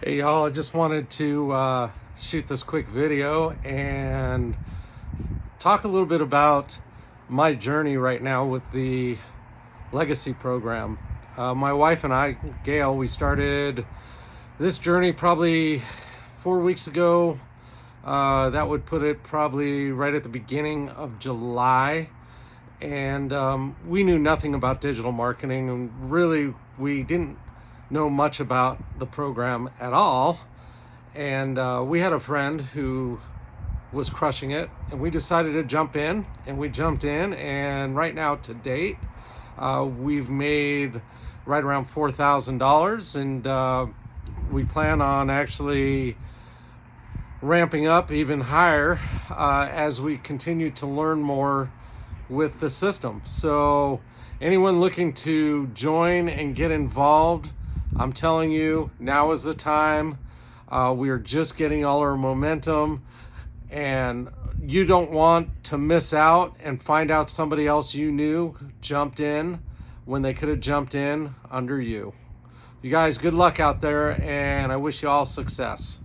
Hey y'all, I just wanted to shoot this quick video and talk a little bit about my journey right now with the Legacy program. My wife and I, Gail, we started this journey probably 4 weeks ago. That would put it probably right at the beginning of July. And we knew nothing about digital marketing, and really we didn't know much about the program at all. And we had a friend who was crushing it, and we decided to jump in, and we jumped in. And right now, to date, we've made right around $4,000, and we plan on actually ramping up even higher as we continue to learn more with the system. So anyone looking to join and get involved, I'm telling you, now is the time. We are just getting all our momentum, and you don't want to miss out and find out somebody else you knew jumped in when they could have jumped in under you. You guys, good luck out there, and I wish you all success.